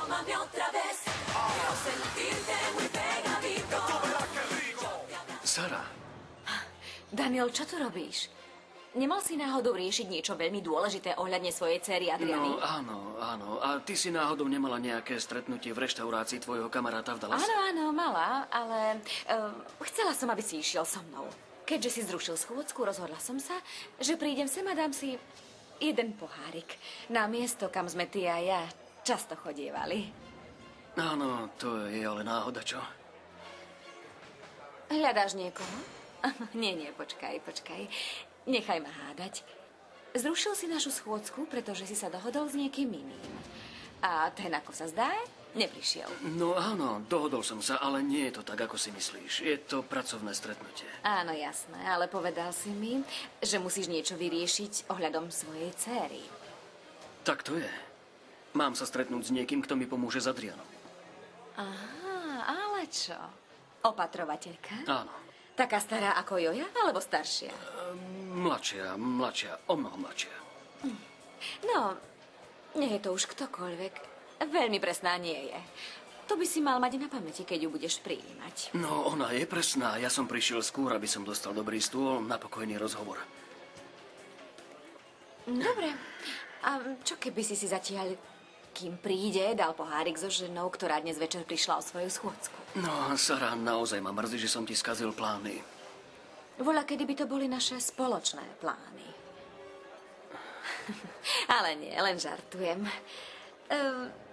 tómame otra vez. Quiero sentirte muy pegadito. Sara. Daniel, čo tu robíš? Nemal si náhodou riešiť niečo veľmi dôležité ohľadne svojej céry Adriany? No, áno. A ty si náhodou nemala nejaké stretnutie v reštaurácii tvojho kamaráta v Dallase? Áno, mala, ale chcela som, aby si išiel so mnou. Keďže si zrušil schôdzku, rozhodla som sa, že prídem sem a dám si jeden pohárik. Na miesto, kam sme ty a ja často chodievali. Áno, to je ale náhoda, čo? Hľadáš niekoho? Nie, počkaj. Nechaj ma hádať. Zrušil si našu schôdzku, pretože si sa dohodol s niekým iným. A ten, ako sa zdá, neprišiel. No áno, dohodol som sa, ale nie je to tak, ako si myslíš. Je to pracovné stretnutie. Áno, jasné, ale povedal si mi, že musíš niečo vyriešiť ohľadom svojej céry. Tak to je. Mám sa stretnúť s niekým, kto mi pomôže s Adrianou. Aha, ale čo? Opatrovateľka? Áno. Taká stará ako Joja, alebo staršia? Mladšia, omnoho mladšia. No, nie je to už ktokoľvek. Veľmi presná nie je. To by si mal mať na pamäti, keď ju budeš prijímať. No, ona je presná. Ja som prišiel skôr, aby som dostal dobrý stôl na pokojný rozhovor. Dobre. A čo keby si zatiaľ, kým príde, dal pohárik so ženou, ktorá dnes večer prišla o svoju schôdzku? No, Sara, naozaj ma mrzí, že som ti skazil plány. Voľa, kedy by to boli naše spoločné plány. Ale nie, len žartujem.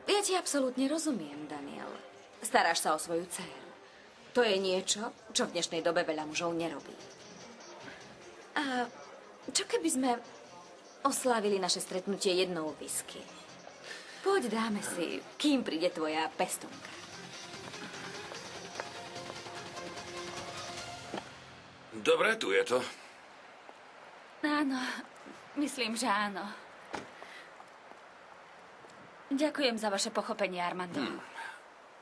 Ja ti absolútne rozumiem, Daniel. Staráš sa o svoju dcéru. To je niečo, čo v dnešnej dobe veľa mužov nerobí. A čo keby sme oslávili naše stretnutie jednou whisky? Poď, dáme si, kým príde tvoja pestunka. Dobre, tu je to. Áno, myslím, že áno. Ďakujem za vaše pochopenie, Armando.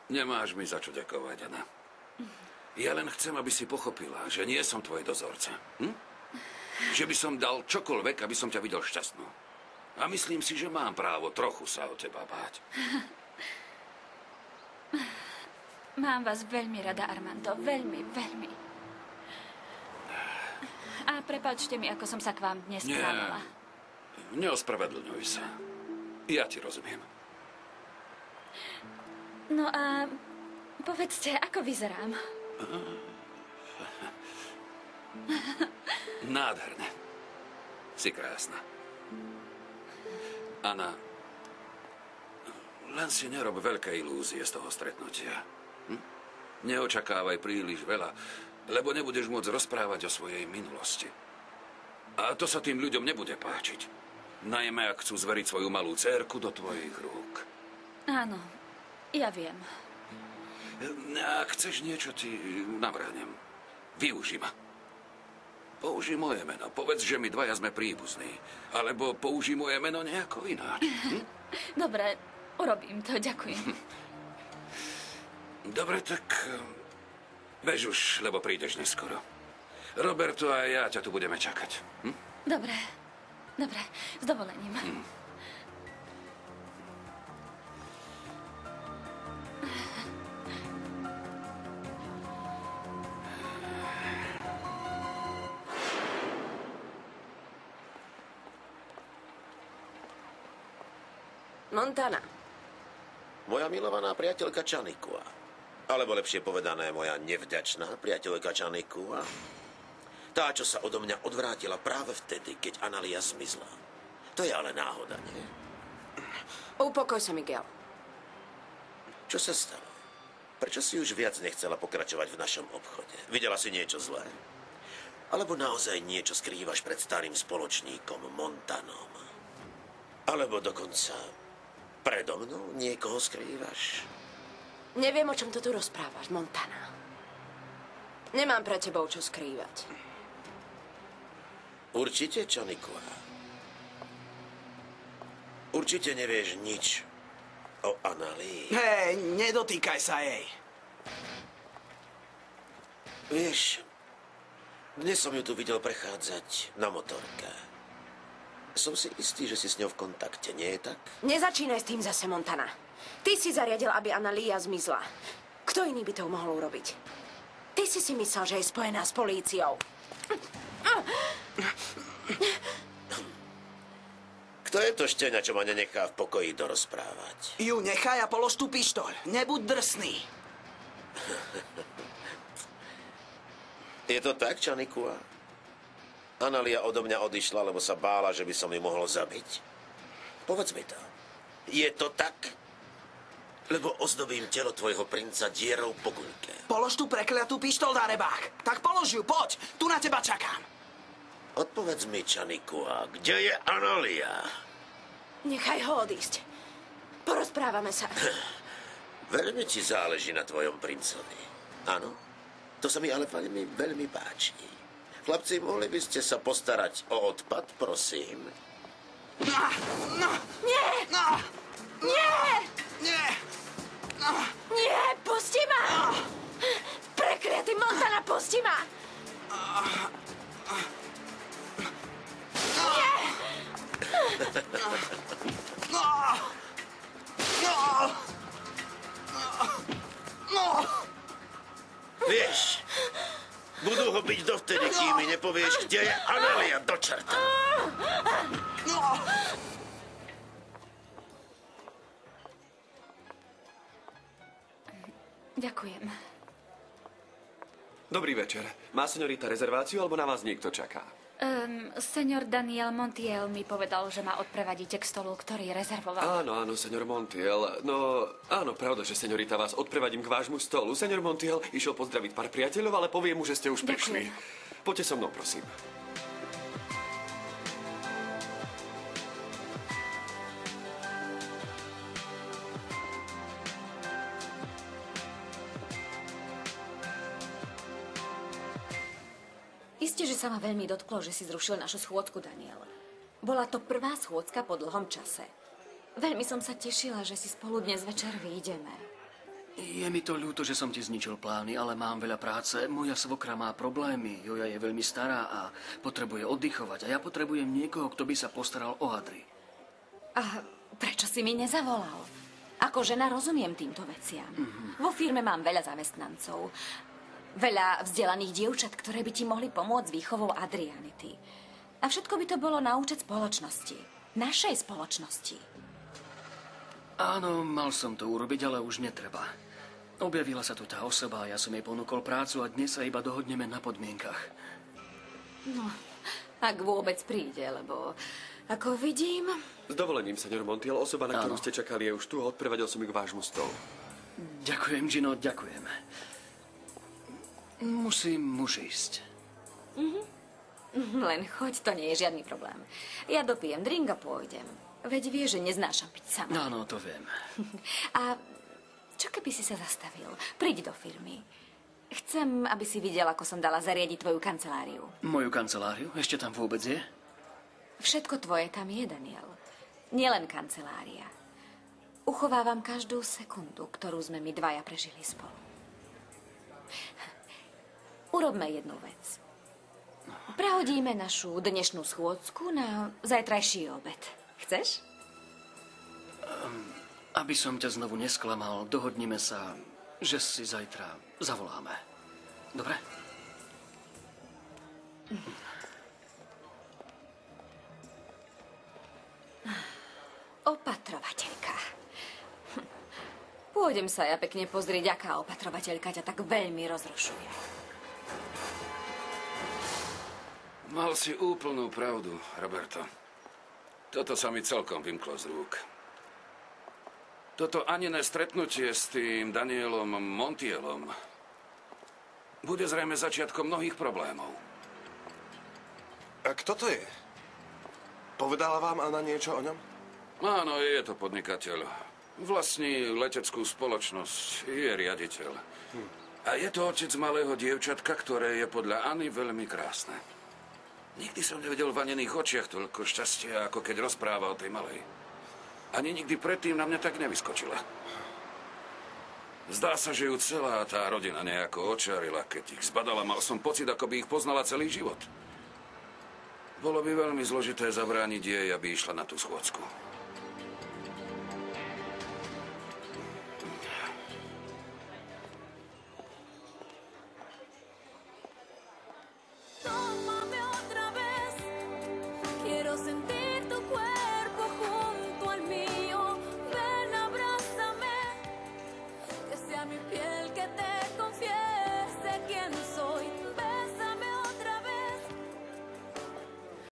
Nemáš mi za čo ďakovať, Anna. Ja len chcem, aby si pochopila, že nie som tvoj dozorca. Že by som dal čokoľvek, aby som ťa videl šťastnú. A myslím si, že mám právo trochu sa o teba báť. Mám vás veľmi rada, Armando. Veľmi. A prepáčte mi, ako som sa k vám dnes správala. Neospravedlňuj sa. Ja ti rozumiem. No a povedzte, ako vyzerám? Nádherne. Si krásna. Anna, len si nerob veľké ilúzie z toho stretnutia. Neočakávaj príliš veľa, lebo nebudeš môcť rozprávať o svojej minulosti. A to sa tým ľuďom nebude páčiť. Najmä, ak chcú zveriť svoju malú dcérku do tvojich rúk. Áno, ja viem. Ak chceš niečo, ti navrhnem. Využi ma. Použij moje meno. Povedz, že my dvaja sme príbuzní. Alebo použij moje meno nejako ináč. Dobre, urobím to, ďakujem. Dobre, tak bež už, lebo prídeš neskoro. Roberto a ja ťa tu budeme čakať. Dobre, s dovolením. Montana. Moja milovaná priateľka Čanikua. Alebo lepšie povedané, moja nevďačná priateľka Čanikua. Tá, čo sa odo mňa odvrátila práve vtedy, keď Analia zmizla. To je ale náhoda, nie? Upokoj sa, Miguel. Čo sa stalo? Prečo si už viac nechcela pokračovať v našom obchode? Videla si niečo zlé? Alebo naozaj niečo skrývaš pred starým spoločníkom Montanom? Alebo dokonca predo mnou niekoho skrývaš? Neviem, o čom to tu rozprávaš, Montana. Nemám pre tebou čo skrývať. Určite, Čanikua. Určite nevieš nič o Analii. Hej, nedotýkaj sa jej. Vieš, dnes som ju tu videl prechádzať na motorke. Som si istý, že si s ňou v kontakte, nie je tak? Nezačínaj s tým zase, Montana. Ty si zariadil, aby Analia zmizla. Kto iný by to mohol urobiť? Ty si myslel, že je spojená s políciou. Kto je to šteňa, čo ma nenechá v pokoji dorozprávať? Ju nechaj a polož tú pištoľ. Nebuď drsný. Je to tak, Čanikua? Analia odo mňa odišla, lebo sa bála, že by som ju mohol zabiť? Povedz mi to. Je to tak? Lebo ozdobím telo tvojho princa dierou po guľke. Polož tú prekliatú pištoľ, darebák. Tak polož ju, poď. Tu na teba čakám. Odpovedz mi, Čanikua, kde je Analia? Nechaj ho odísť. Porozprávame sa. Veľmi ti záleží na tvojom princovi. Áno? To sa mi ale veľmi, veľmi páči. Chlapci, mohli by ste sa postarať o odpad, prosím? Nie! Nie! Nie! Nie! Pusti ma! Prekliatý Montana, pusti ma! Vieš, budú ho byť dovtedy, kým mi nepovieš, kde je Analia, do čerta. Ďakujem. Dobrý večer. Má señorita rezerváciu, alebo na vás niekto čaká? Senior Daniel Montiel mi povedal, že ma odprevadíte k stolu, ktorý rezervoval. Áno, senior Montiel. No, áno, pravda, že señorita vás odprevadím k vášmu stolu. Senior Montiel išiel pozdraviť pár priateľov, ale poviem mu, že ste už prišli. Poďte so mnou, prosím. Isté, že sa ma veľmi dotklo, že si zrušil našu schôdzku, Daniel. Bola to prvá schôdzka po dlhom čase. Veľmi som sa tešila, že si spolu dnes večer vyjdeme. Je mi to ľúto, že som ti zničil plány, ale mám veľa práce. Moja svokra má problémy. Joja je veľmi stará a potrebuje oddychovať. A ja potrebujem niekoho, kto by sa postaral o Adri. A prečo si mi nezavolal? Ako žena rozumiem týmto veciam. Vo firme mám veľa zamestnancov. Veľa vzdelaných dievčat, ktoré by ti mohli pomôcť s výchovou Adrianity. A všetko by to bolo na účet spoločnosti. Našej spoločnosti. Áno, mal som to urobiť, ale už netreba. Objavila sa tu tá osoba a ja som jej ponúkol prácu a dnes sa iba dohodneme na podmienkach. No, ak vôbec príde, lebo ako vidím... S dovolením, senior Montiel, osoba, na ktorú ste čakali, je už tu a odprevadil som ju k vášmu stolu. Ďakujem, Gino, ďakujem. Musím už ísť. Len choď, to nie je žiadny problém. Ja dopijem drink a pôjdem. Veď vieš, že neznášam piť sama. Áno, to viem. A čo keby si sa zastavil? Príď do firmy. Chcem, aby si videl, ako som dala zariadiť tvoju kanceláriu. Moju kanceláriu? Ešte tam vôbec je? Všetko tvoje tam je, Daniel. Nielen kancelária. Uchovávam každú sekundu, ktorú sme my dvaja prežili spolu. Urobme jednu vec. Prehodíme našu dnešnú schôdzku na zajtrajší obed. Chceš? Aby som ťa znovu nesklamal, dohodnime sa, že si zajtra zavoláme. Dobre? Opatrovateľka. Pôjdem sa ja pekne pozrieť, aká opatrovateľka ťa tak veľmi rozrušuje. Mal si úplnú pravdu, Roberto. Toto sa mi celkom vymklo z rúk. Toto aniné stretnutie s tým Danielom Montielom bude zrejme začiatkom mnohých problémov. A kto to je? Povedala vám Anna niečo o ňom? Áno, je to podnikateľ. Vlastní leteckú spoločnosť, je riaditeľ. A je to otec malého dievčatka, ktoré je podľa Anny veľmi krásne. Nikdy som nevedel v Anených očiach toľko šťastia, ako keď rozpráva o tej malej. Ani nikdy predtým na mňa tak nevyskočila. Zdá sa, že ju celá tá rodina nejako očarila. Keď ich zbadala, mal som pocit, ako by ich poznala celý život. Bolo by veľmi zložité zabrániť jej, aby išla na tú schôdzku. puedo sentir.